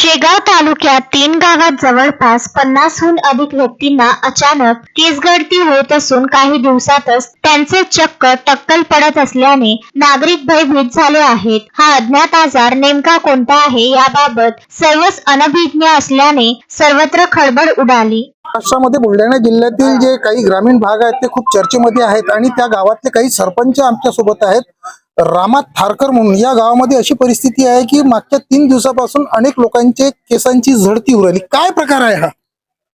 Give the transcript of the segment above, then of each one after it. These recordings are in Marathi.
शेगाव तालुक्यात 3 गावात जवळपास 50हून अधिक व्यक्तींना अचानक केसगळती होत असून काही दिवसातच त्यांचे चक्क टक्कल पडत असल्याने नागरिक भयभीत झाले आहेत. हा अज्ञात आजार नेमका कोणता आहे याबाबत सर्वच अनभिज्ञ असल्याने सर्वत्र खळबळ उडाली. महाराष्ट्रामध्ये बुलढाणा जिल्ह्यातील जे काही ग्रामीण भाग आहेत ते खूप चर्चेमध्ये आहेत आणि त्या गावातले काही सरपंच आमच्या सोबत आहेत. रामा थारकर म्हणून या गावामध्ये अशी परिस्थिती आहे की मागच्या 3 दिवसापासून अनेक लोकांचे केसांची झडती उरली. काय प्रकार आहे हा?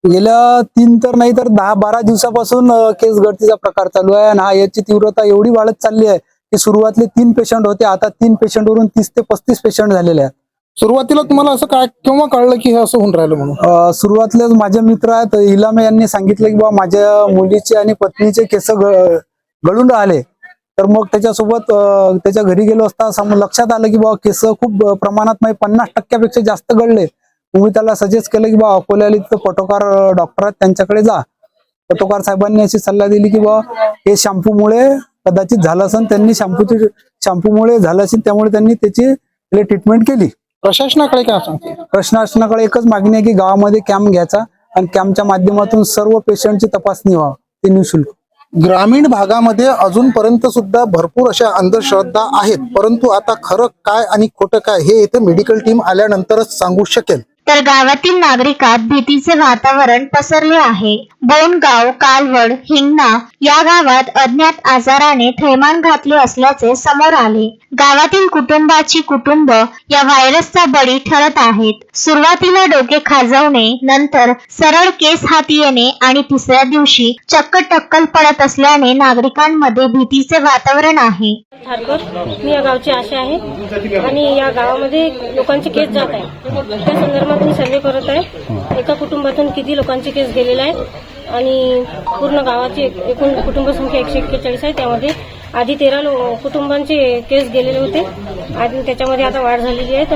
गेल्या 3 तर नाही तर 10-12 दिवसापासून केस गळतीचा प्रकार चालू आहे आणि याची तीव्रता एवढी वाढत चालली आहे की सुरुवातले 3 पेशंट होते, आता 3 पेशंट वरून 30 ते 35 पेशंट झालेले आहेत. सुरुवातीला तुम्हाला असं काय केव्हा कळलं की हे असं होऊन राहिलं म्हणून? सुरुवातीलाच माझे मित्र आहेत इलामे यांनी सांगितलं की बाबा माझ्या मुलीचे आणि पत्नीचे केस गळून राहिले. तर मग त्याच्यासोबत त्याच्या घरी गेलो असता लक्षात आलं की बाबा केस खूप प्रमाणात नाही 50% जास्त गळले. मी त्याला सजेस्ट केलं की बाबा अकोल्याला इथं पटोकार डॉक्टर आहेत त्यांच्याकडे जा. पटोकार साहेबांनी अशी सल्ला दिली की बाबा हे शॅम्पूमुळे कदाचित झालं असेल, त्यांनी शॅम्पूमुळे झालं असेल त्यामुळे त्यांनी त्याची ट्रीटमेंट केली. प्रशासनाकडे काय सांगते? प्रशासनाकडे एकच मागणी आहे की गावामध्ये कॅम्प घ्यायचा आणि कॅम्पच्या माध्यमातून सर्व पेशंटची तपासणी व्हावी ते निःशुल्क. ग्रामीण भागामध्ये अजूनपर्यंत सुद्धा भरपूर अशा अंधश्रद्धा आहेत, परंतु आता खरं काय आणि खोटं काय हे इथे मेडिकल टीम आल्यानंतरच सांगू शकेल. तर गावातील नागरिकात भीतीचे वातावरण पसरले आहे. बोनगाव, कालवड, हिंगणा या गावात अज्ञात आजाराने थैमान घातले असल्याचे समोर आले. गावातील कुटुंबाची कुटुंब या व्हायरसचा बळी ठरत आहेत. सुरुवातीला डोके खाजवणे, नंतर सरळ केस हाती येणे आणि तिसऱ्या दिवशी चक्क टक्कल पडत असल्याने नागरिकांमध्ये भीतीचे वातावरण आहे. मी या गावची आशा आहे आणि या गावामध्ये लोकांचे केस जात आहे. त्या संदर्भात मी सर्वे करत आहे. एका कुटुंबातून किती लोकांचे केस गेलेले आहेत आणि पूर्ण गावाची एकूण कुटुंब संख्या 141 आहे. त्यामध्ये आधी 13 कुटुंबांचे केस गेलेले होते आणि त्याच्यामध्ये आता वाढ झालेली आहे. तर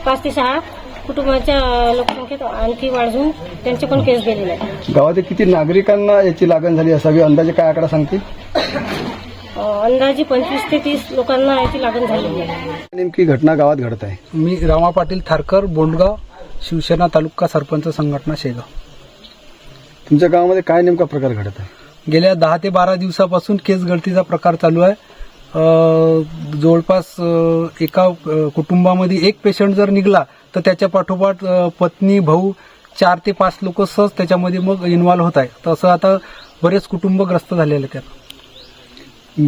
5 ते 6 कुटुंबाच्या लोकसंख्येत आणखी वाढून त्यांचे पण केस गेलेले आहेत. गावातील किती नागरिकांना याची लागण झाली असावी, अंदाजे काय आकडा सांगतील? अंदाजे 25 ते 30 लोकांना याची लागण झालेली आहे. नेमकी घटना गावात घडत आहे. मी रामा पाटील थारकर, बोंडगाव, शिवसेना तालुका सरपंच संघटना शेगाव. तुमच्या गावामध्ये काय नेमका प्रकार घडत आहे? गेल्या 10 ते 12 दिवसापासून केस गळतीचा प्रकार चालू आहे. जवळपास एका कुटुंबामध्ये एक पेशंट जर निघाला तर त्याच्या पाठोपाठ पत्नी, भाऊ 4 ते 5 लोक सहज त्याच्यामध्ये मग इन्व्हॉल्व होत आहे. तसं आता बरेच कुटुंब ग्रस्त झालेले आहेत.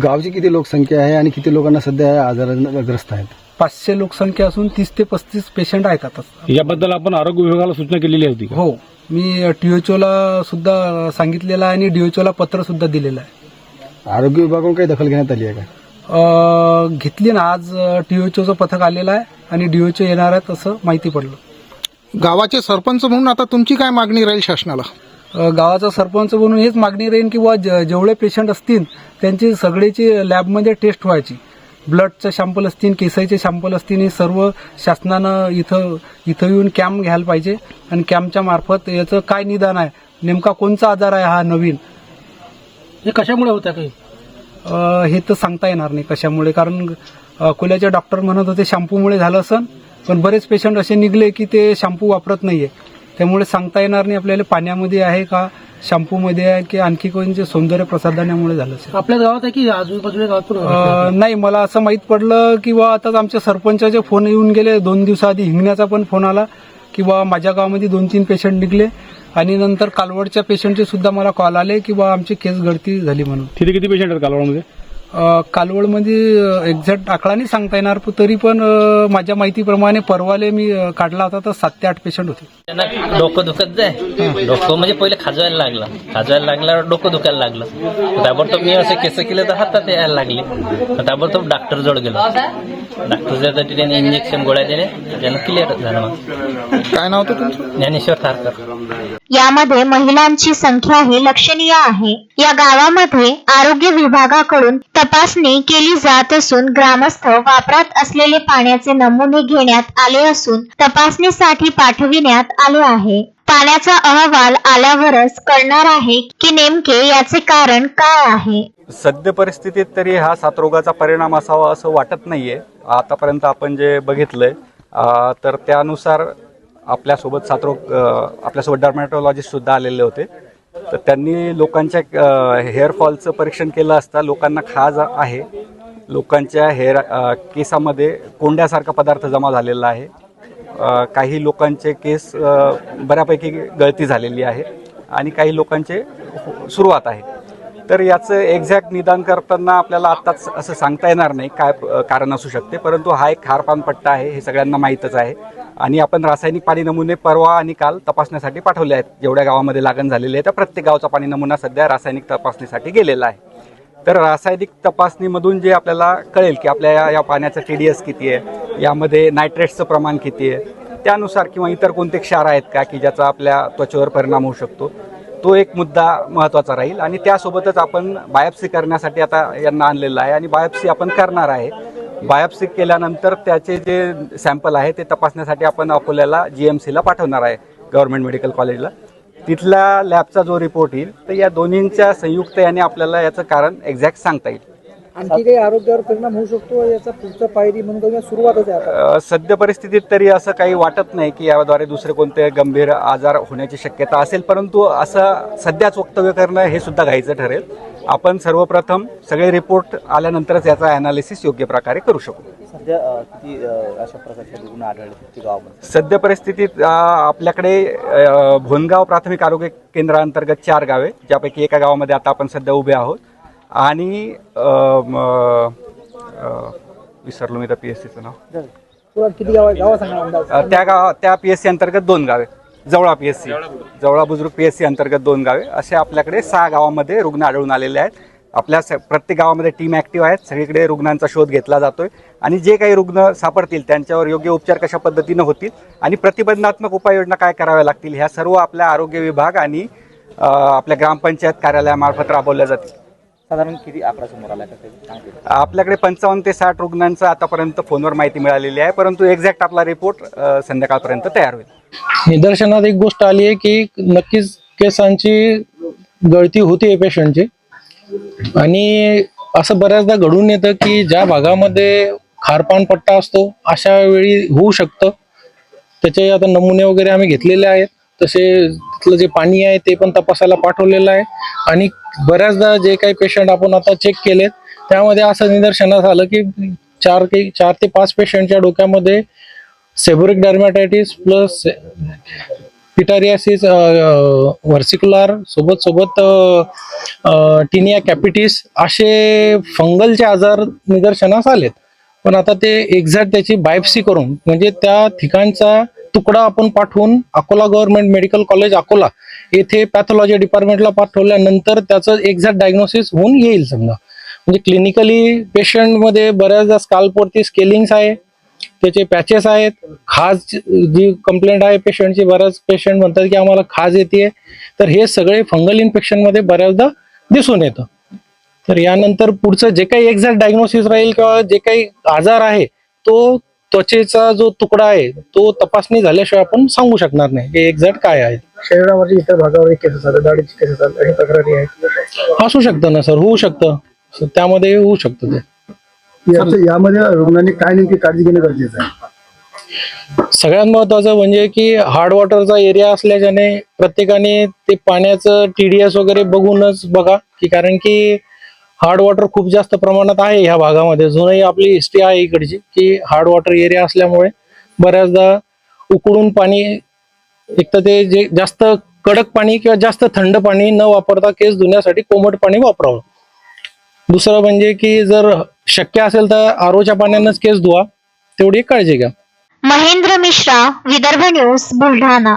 गावची किती लोकसंख्या आहे आणि किती लोकांना सध्या या आजाराने ग्रस्त आहेत? 500 लोकसंख्या असून 30 ते 35 पेशंट आहेत आता. याबद्दल आपण आरोग्य विभागाला सूचना केलेली होती? हो, मी THOला सुद्धा सांगितलेलं आहे आणि DHOला पत्र सुद्धा दिलेलं आहे. आरोग्य विभागाकडून काही दखल घेण्यात आली आहे का? घेतली ना. आज THOचं पथक आलेलं आहे आणि DHO येणार आहे असं माहिती पडलं. गावाचे सरपंच म्हणून आता तुमची काय मागणी राहील शासनाला? गावाचा सरपंच म्हणून हेच मागणी राहील की जेवढे पेशंट असतील त्यांची सगळ्याची लॅबमध्ये टेस्ट व्हायची. ब्लडचे सॅम्पल असतील, केसाचे सॅम्पल असतील, हे सर्व शासनानं इथं येऊन कॅम्प घ्यायला पाहिजे आणि कॅम्पच्या मार्फत याचं काय निदान आहे, नेमका कोणचा आजार आहे हा नवीन, हे कशामुळे होतं काही हे तर सांगता येणार नाही कशामुळे. कारण अकोल्याचे डॉक्टर म्हणत होते शॅम्पूमुळे झालं असन, पण बरेच पेशंट असे निघले की ते शॅम्पू वापरत नाहीये. त्यामुळे सांगता येणार नाही आपल्याला पाण्यामध्ये आहे का, शॅम्पूमध्ये आहे की आणखी कोणते सौंदर्य प्रसाधनामुळे झालं असेल. आपल्या गावात आहे की आजूबाजूच्या गावात? नाही, मला असं माहित पडलं की आताच आमच्या सरपंचाचे फोन येऊन गेले. 2 दिवसाआधी हिंगण्याचा पण फोन आला की माझ्या गावामध्ये 2-3 पेशंट निघले आणि नंतर कालवडच्या पेशंटचे सुद्धा मला कॉल आले की आमची केस गळती झाली म्हणून. तिथे किती पेशंट आहेत कालवडमध्ये? कालवडमध्ये एक्झॅक्ट आकडा नाही सांगता येणार, तरी पण माझ्या माहितीप्रमाणे परवाले मी काढला होता तर 7 ते 8 पेशंट होते. त्यांना डोकं दुखत जाय. डोकं म्हणजे पहिले खाजवायला लागल्यावर डोकं दुखायला लागलं. ताबडतोब मी असं केस केलं तर हातात यायला लागले. ताबडतोब डॉक्टर जवळ गेलो. डॉक्टरसाठी त्याने इंजेक्शन गोळ्या दिले, त्यानं क्लिअर झालं. काय नाव होतं तुमचं? ज्ञानेश्वर थारकर. यामध्ये महिलांची संख्याही लक्षणीय आहे. या गावामध्ये आरोग्य विभागाकडून तपासणी केली जात असून ग्रामस्थ वापरात असलेले पाण्याचे नमुने घेण्यात आले असून तपासणीसाठी पाठविण्यात आले आहे. पाण्याचा अहवाल आल्यावरच कळणार आहे की नेमके याचे कारण काय आहे. सद्य परिस्थितीत तरी हा साथरोगाचा परिणाम असावा असं वाटत नाहीये. आतापर्यंत आपण जे बघितलंय तर त्यानुसार आपल्यासोबत आपल्यासोबत डर्मॅटॉलॉजिस्ट सुद्धा आलेले होते. तर त्यांनी लोकांच्या हेअरफॉलचं परीक्षण केलं असता लोकांना खाज आहे, लोकांच्या केसामध्ये कोंड्यासारखा पदार्थ जमा झालेला आहे, काही लोकांचे केस बऱ्यापैकी गळती झालेली आहे आणि काही लोकांचे सुरुवात आहे. तर याचं एक्झॅक्ट निदान करताना आपल्याला आत्ताच असं सांगता येणार नाही काय कारण असू शकते, परंतु हा एक खारपान पट्टा आहे हे सगळ्यांना माहीतच आहे. आणि आपण रासायनिक पाणी नमुने परवा आणि काल तपासण्यासाठी पाठवले आहेत. जेवढ्या गावामध्ये लागण झालेली आहे त्या प्रत्येक गावचा पाणी नमुना सध्या रासायनिक तपासणीसाठी गेलेला आहे. तर रासायनिक तपासणीमधून जे आपल्याला कळेल की आपल्या या पाण्याचं TDS किती आहे, यामध्ये नायट्रेट्सचं प्रमाण किती आहे, त्यानुसार किंवा इतर कोणते क्षार आहेत का की ज्याचा आपल्या त्वचेवर परिणाम होऊ शकतो, तो एक मुद्दा महत्त्वाचा राहील. आणि त्यासोबतच आपण बायोप्सी करण्यासाठी आता यांना आणलेलं आहे आणि बायोप्सी आपण करणार आहे. बायोप्सी केल्यानंतर त्याचे जे सॅम्पल आहे ते तपासण्यासाठी आपण अकोल्याला GMCला पाठवणार आहे, गव्हर्नमेंट मेडिकल कॉलेजला. तिथल्या लॅबचा जो रिपोर्ट येईल तर या दोन्हींच्या संयुक्त याने आपल्याला याचं कारण एक्झॅक्ट सांगता येईल. आणखी काही आरोग्यावर परिणाम होऊ शकतो याचा पुढचा पायरी म्हणून काही सुरुवातच आहे आता? सद्य परिस्थितीत तरी असं काही वाटत नाही की याद्वारे दुसरे कोणते गंभीर आजार होण्याची शक्यता असेल, परंतु असं सध्याच वक्तव्य करणं हे सुद्धा घाईचं ठरेल. आपण सर्वप्रथम सगळे रिपोर्ट आल्यानंतरच याचा ॲनालिसिस योग्य प्रकारे करू शकू. सध्या किती अशा प्रकारचे रुग्ण आढळले गावामध्ये? सद्य परिस्थितीत आपल्याकडे भोनगाव प्राथमिक आरोग्य केंद्राअंतर्गत 4 गावे, ज्यापैकी एका गावामध्ये आता आपण सध्या उभे आहोत. आणि विसरलो मी त्या PSCचं नाव. किती गाव सांगा? त्या PSC अंतर्गत 2 गावे, जवळा PSC, जवळा बुजुर्ग PSC अंतर्गत 2 गावे, असे आपल्याकडे 6 गावामध्ये रुग्ण आढळून आलेले आहेत. आपल्या प्रत्येक गावामध्ये टीम ॲक्टिव्ह आहेत, सगळीकडे रुग्णांचा शोध घेतला जातोय आणि जे काही रुग्ण सापडतील त्यांच्यावर योग्य उपचार कशा पद्धतीनं होतील आणि प्रतिबंधात्मक उपाययोजना काय कराव्या लागतील ह्या सर्व आपल्या आरोग्य विभाग आणि आपल्या ग्रामपंचायत कार्यालयामार्फत राबवल्या जातील. साधारण किती आकडा समोर आला? आपल्याकडे 55 ते 60 रुग्णांचं आतापर्यंत फोनवर माहिती मिळालेली आहे, परंतु एक्झॅक्ट आपला रिपोर्ट संध्याकाळपर्यंत तयार होईल. निदर्शनात एक गोष्ट आली आहे की नक्कीच केसांची गळती होती पेशंटची आणि असं बऱ्याचदा घडून येतं की ज्या भागामध्ये खारपान पट्टा असतो अशा वेळी होऊ शकतं. त्याचे आता नमुने वगैरे आम्ही घेतलेले आहेत, तसे तिथलं जे पाणी आहे ते पण तपासायला पाठवलेलं आहे. आणि बऱ्याचदा जे काही पेशंट आपण आता चेक केलेत त्यामध्ये असं निदर्शनास आलं की 4 ते 5 पेशंटच्या डोक्यामध्ये सेबोरिक डर्मॅटायटिस प्लस पिटारियासिस व्हर्सिक्युलर सोबत टिनिया कॅपिटिस असे फंगलचे आजार निदर्शनास आलेत. पण आता ते एक्झॅक्ट त्याची बायोप्सी करून म्हणजे त्या ठिकाणचा तुकडा आपण पाठवून Akola government medical college Akola येथे पॅथॉलॉजी डिपार्टमेंटला पाठवल्यानंतर त्याचं एक्झॅक्ट डायग्नोसिस होऊन येईल. समजा म्हणजे क्लिनिकली पेशंटमध्ये बऱ्याचदा स्काल्पवरती स्केलिंग्स आहे, त्याचे पॅचेस आहेत, खाज जी कंप्लेंट आहे पेशंटची, बऱ्याच पेशंट म्हणतात की आम्हाला खाज येते, तर हे सगळे फंगल इन्फेक्शनमध्ये बऱ्याचदा दिसून येतं. तर यानंतर पुढचं जे काही एक्झॅक्ट डायग्नोसिस राहील किंवा जे काही आजार आहे तो त्वचेचा जो तुकडा आहे तो तपासणी झाल्याशिवाय आपण सांगू शकणार नाही हे एक्झॅक्ट काय आहे. शरीरावरची इतर भागावर केसेस आले, दाढीची केसेस आले, अशा तक्रारी आहेत? असू शकतं ना सर, होऊ शकतं, त्यामध्ये होऊ शकतं ते. यामध्ये रुग्णांनी काय नेमकी काळजी घेणं गरजेचं आहे? सगळ्यात महत्वाचं म्हणजे की हार्ड वॉटरचा एरिया असल्याच्याने प्रत्येकाने ते पाण्याचं TDS वगैरे बघूनच बघा की, कारण की हार्ड वॉटर खूप जास्त प्रमाणात आहे ह्या भागामध्ये. जुनही आपली हिस्ट्री आहे इकडची की हार्ड वॉटर एरिया असल्यामुळे बऱ्याचदा उकळून पाणी, एक तर ते जे जास्त कडक पाणी किंवा जास्त थंड पाणी न वापरता केस धुण्यासाठी कोमट पाणी वापरावं. दुसरं म्हणजे की जर शक्य असेल तर ROच्या पाण्यानंच केस धुवा, तेवढी काळजी घ्या. महेंद्र मिश्रा, विदर्भ न्यूज, बुलढाणा.